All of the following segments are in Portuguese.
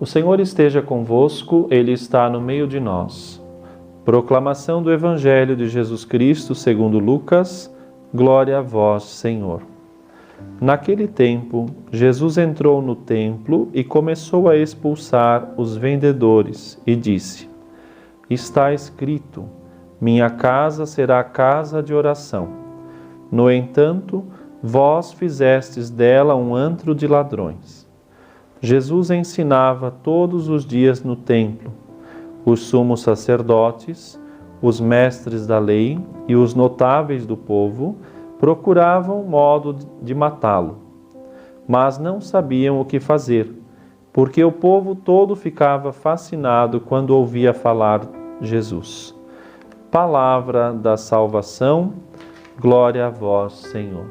O Senhor esteja convosco, Ele está no meio de nós. Proclamação do Evangelho de Jesus Cristo segundo Lucas. Glória a vós, Senhor. Naquele tempo, Jesus entrou no templo e começou a expulsar os vendedores e disse: Está escrito, minha casa será casa de oração. No entanto, vós fizestes dela um antro de ladrões. Jesus ensinava todos os dias no templo. Os sumos sacerdotes, os mestres da lei e os notáveis do povo procuravam modo de matá-lo, mas não sabiam o que fazer, porque o povo todo ficava fascinado quando ouvia falar Jesus. Palavra da salvação, glória a vós, Senhor.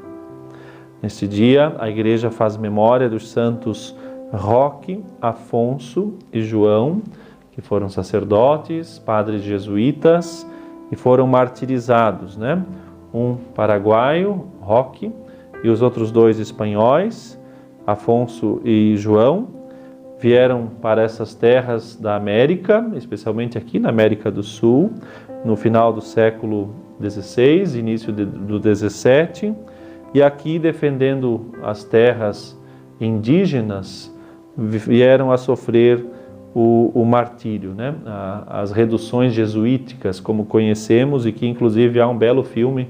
Neste dia, a Igreja faz memória dos santos Roque, Afonso e João, que foram sacerdotes, padres jesuítas e foram martirizados, né? Um paraguaio, Roque, e os outros dois espanhóis, Afonso e João, vieram para essas terras da América, especialmente aqui na América do Sul, no final do século XVI, início do XVII, e aqui defendendo as terras indígenas, vieram a sofrer o martírio, né? As reduções jesuíticas, como conhecemos, e que inclusive há um belo filme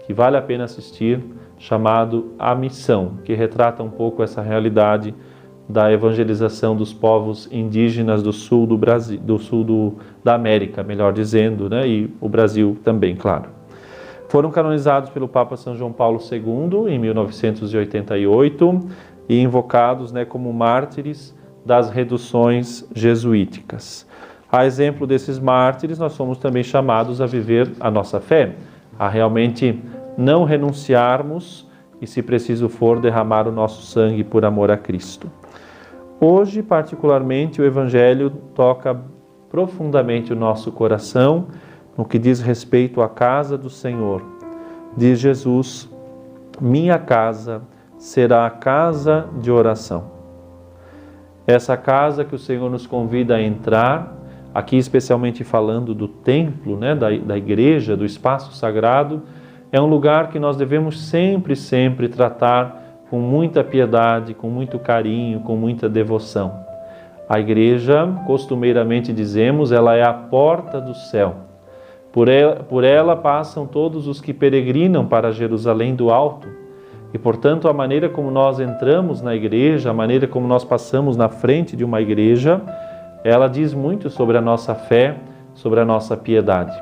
que vale a pena assistir, chamado A Missão, que retrata um pouco essa realidade da evangelização dos povos indígenas do sul do Brasil, da América, melhor dizendo, né? E o Brasil também, claro. Foram canonizados pelo Papa São João Paulo II em 1988 e invocados, né, como mártires das reduções jesuíticas. A exemplo desses mártires, nós somos também chamados a viver a nossa fé, a realmente não renunciarmos e, se preciso for, derramar o nosso sangue por amor a Cristo. Hoje, particularmente, o Evangelho toca profundamente o nosso coração no que diz respeito à casa do Senhor. Diz Jesus: minha casa será a casa de oração. Essa casa que o Senhor nos convida a entrar, aqui especialmente falando do templo, né, da igreja, do espaço sagrado, é um lugar que nós devemos sempre, sempre tratar com muita piedade, com muito carinho, com muita devoção. A igreja, costumeiramente dizemos, ela é a porta do céu. Por ela passam todos os que peregrinam para Jerusalém do Alto. E, portanto, a maneira como nós entramos na igreja, a maneira como nós passamos na frente de uma igreja, ela diz muito sobre a nossa fé, sobre a nossa piedade.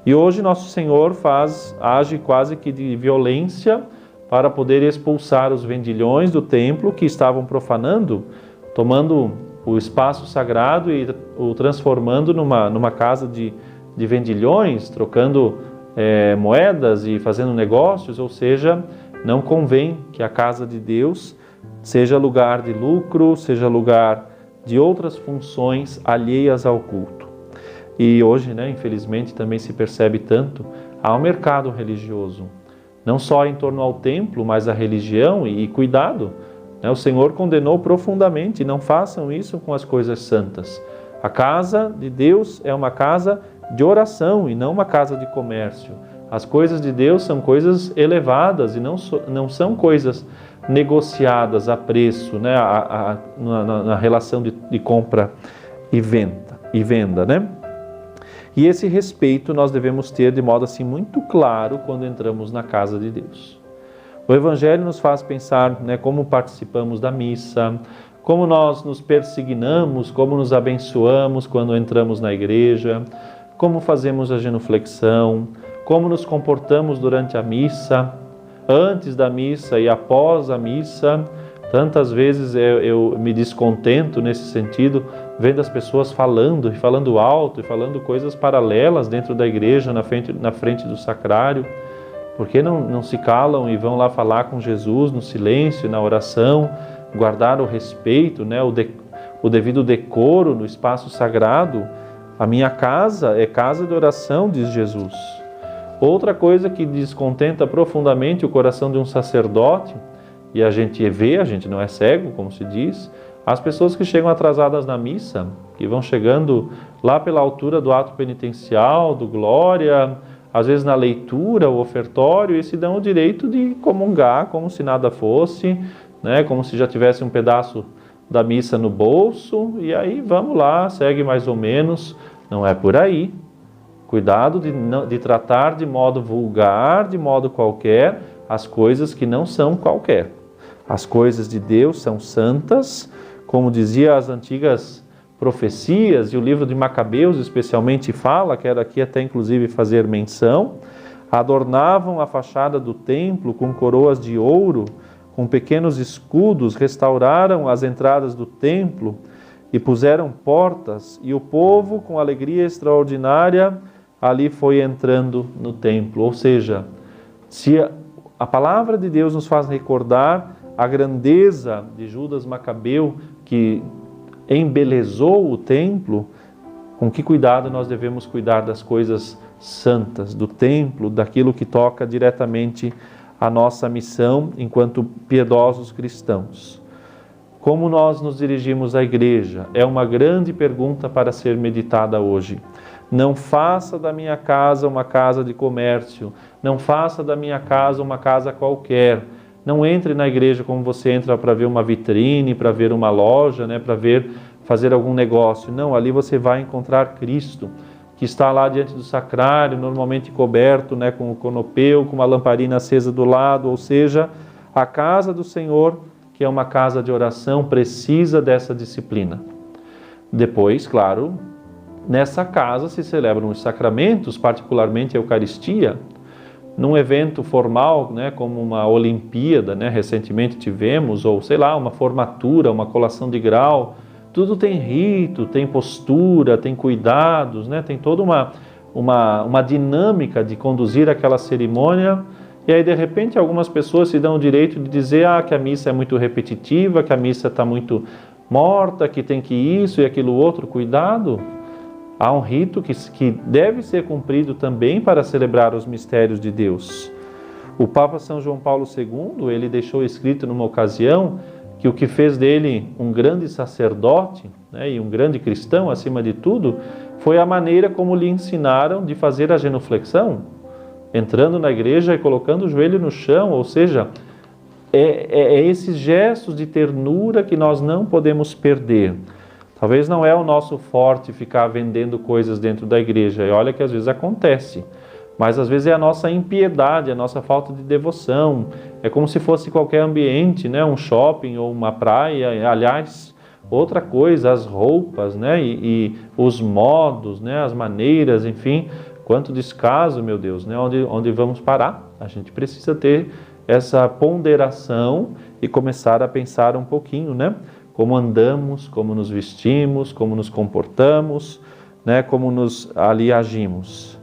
E hoje nosso Senhor age quase que de violência para poder expulsar os vendilhões do templo que estavam profanando, tomando o espaço sagrado e o transformando numa casa de vendilhões, trocando moedas e fazendo negócios, ou seja, não convém que a casa de Deus seja lugar de lucro, seja lugar de outras funções alheias ao culto. E hoje, né, infelizmente, também se percebe tanto, há um mercado religioso, não só em torno ao templo, mas a religião, e cuidado, né, o Senhor condenou profundamente, não façam isso com as coisas santas. A casa de Deus é uma casa de oração e não uma casa de comércio. As coisas de Deus são coisas elevadas e não são coisas negociadas a preço, né? Na relação de compra e venda, né? E esse respeito nós devemos ter de modo assim muito claro quando entramos na casa de Deus. O Evangelho nos faz pensar, né, como participamos da missa, como nós nos persignamos, como nos abençoamos quando entramos na igreja, como fazemos a genuflexão, como nos comportamos durante a missa, antes da missa e após a missa. Tantas vezes eu me descontento nesse sentido, vendo as pessoas falando alto, e falando coisas paralelas dentro da igreja, na frente do sacrário. Por que não se calam e vão lá falar com Jesus no silêncio, na oração, guardar o respeito, né, o devido decoro no espaço sagrado? A minha casa é casa de oração, diz Jesus. Outra coisa que descontenta profundamente o coração de um sacerdote, e a gente vê, a gente não é cego, como se diz, As pessoas que chegam atrasadas na missa, que vão chegando lá pela altura do ato penitencial, do glória, às vezes na leitura, o ofertório, e se dão o direito de comungar como se nada fosse, né? Como se já tivesse um pedaço da missa no bolso, e aí vamos lá, segue mais ou menos. Não é por aí. Cuidado de tratar de modo vulgar, de modo qualquer, as coisas que não são qualquer. As coisas de Deus são santas, como dizia as antigas profecias, e o livro de Macabeus especialmente fala, quero aqui até inclusive fazer menção, adornavam a fachada do templo com coroas de ouro, com pequenos escudos, restauraram as entradas do templo e puseram portas, e o povo, com alegria extraordinária, ali foi entrando no templo. Ou seja, se a palavra de Deus nos faz recordar a grandeza de Judas Macabeu, que embelezou o templo, com que cuidado nós devemos cuidar das coisas santas, do templo, daquilo que toca diretamente a nossa missão enquanto piedosos cristãos. Como nós nos dirigimos à igreja? É uma grande pergunta para ser meditada hoje. Não faça da minha casa uma casa de comércio, não faça da minha casa uma casa qualquer. Não entre na igreja como você entra para ver uma vitrine, para ver uma loja, né, para fazer algum negócio. Não, ali você vai encontrar Cristo, que está lá diante do sacrário, normalmente coberto, né, com o conopeu, com uma lamparina acesa do lado. Ou seja, a casa do Senhor, que é uma casa de oração, precisa dessa disciplina. Depois, claro, nessa casa se celebram os sacramentos, particularmente a Eucaristia. Num evento formal, né, como uma Olimpíada, né, recentemente tivemos, ou sei lá, uma formatura, uma colação de grau, tudo tem rito, tem postura, tem cuidados, né, tem toda uma dinâmica de conduzir aquela cerimônia. E aí, de repente, algumas pessoas se dão o direito de dizer que a missa é muito repetitiva, que a missa está muito morta, que tem que isso e aquilo outro. Cuidado! Há um rito que deve ser cumprido também para celebrar os mistérios de Deus. O Papa São João Paulo II, ele deixou escrito numa ocasião que o que fez dele um grande sacerdote, né, e um grande cristão acima de tudo, foi a maneira como lhe ensinaram de fazer a genuflexão, entrando na igreja e colocando o joelho no chão. Ou seja, é esses gestos de ternura que nós não podemos perder. Talvez não é o nosso forte ficar vendendo coisas dentro da igreja, e olha que às vezes acontece, mas às vezes é a nossa impiedade, a nossa falta de devoção. É como se fosse qualquer ambiente, né? Um shopping ou uma praia. Aliás, outra coisa, as roupas, né? E os modos, né? As maneiras, enfim, quanto descaso, meu Deus, né? Onde vamos parar? A gente precisa ter essa ponderação e começar a pensar um pouquinho, né? Como andamos, como nos vestimos, como nos comportamos, né? Como ali agimos.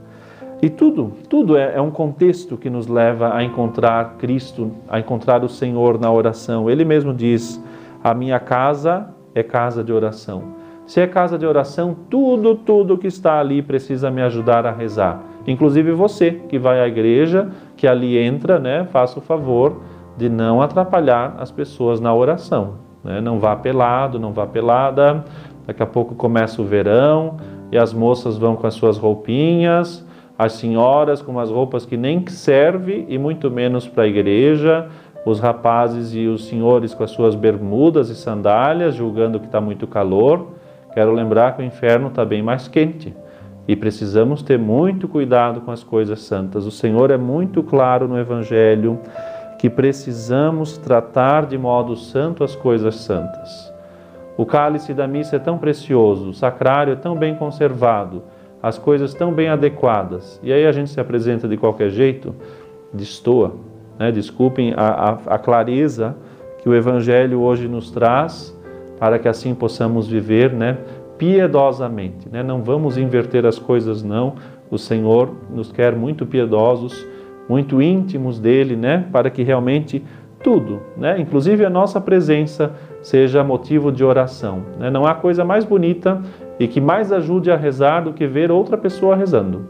E tudo é um contexto que nos leva a encontrar Cristo, a encontrar o Senhor na oração. Ele mesmo diz, a minha casa é casa de oração. Se é casa de oração, tudo que está ali precisa me ajudar a rezar. Inclusive você que vai à igreja, que ali entra, né? Faça o favor de não atrapalhar as pessoas na oração. Não vá pelado, não vá pelada. Daqui a pouco começa o verão e as moças vão com as suas roupinhas, as senhoras com as roupas que nem servem e muito menos para a igreja, os rapazes e os senhores com as suas bermudas e sandálias, julgando que está muito calor. Quero lembrar que o inferno está bem mais quente e precisamos ter muito cuidado com as coisas santas. O Senhor é muito claro no Evangelho que precisamos tratar de modo santo as coisas santas. O cálice da missa é tão precioso, o sacrário é tão bem conservado, as coisas tão bem adequadas, e aí a gente se apresenta de qualquer jeito, destoa, né? Desculpem a clareza que o Evangelho hoje nos traz, para que assim possamos viver, né, piedosamente, né? Não vamos inverter as coisas, não. O Senhor nos quer muito piedosos, muito íntimos dele, né? Para que realmente tudo, né? Inclusive a nossa presença, seja motivo de oração, né? Não há coisa mais bonita e que mais ajude a rezar do que ver outra pessoa rezando.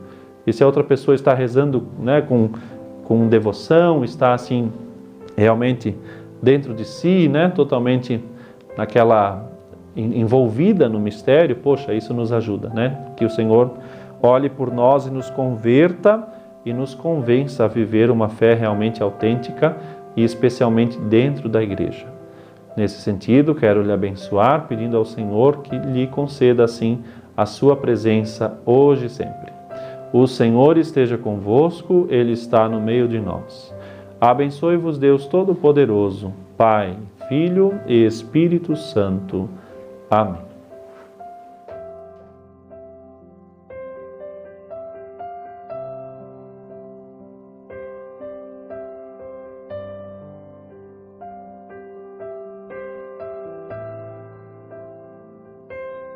E se a outra pessoa está rezando, né, com devoção, está assim realmente dentro de si, né, totalmente envolvida no mistério, poxa, isso nos ajuda, né? Que o Senhor olhe por nós e nos converta e nos convença a viver uma fé realmente autêntica e especialmente dentro da igreja. Nesse sentido, quero lhe abençoar, pedindo ao Senhor que lhe conceda assim a sua presença hoje e sempre. O Senhor esteja convosco, Ele está no meio de nós. Abençoe-vos Deus Todo-Poderoso, Pai, Filho e Espírito Santo. Amém.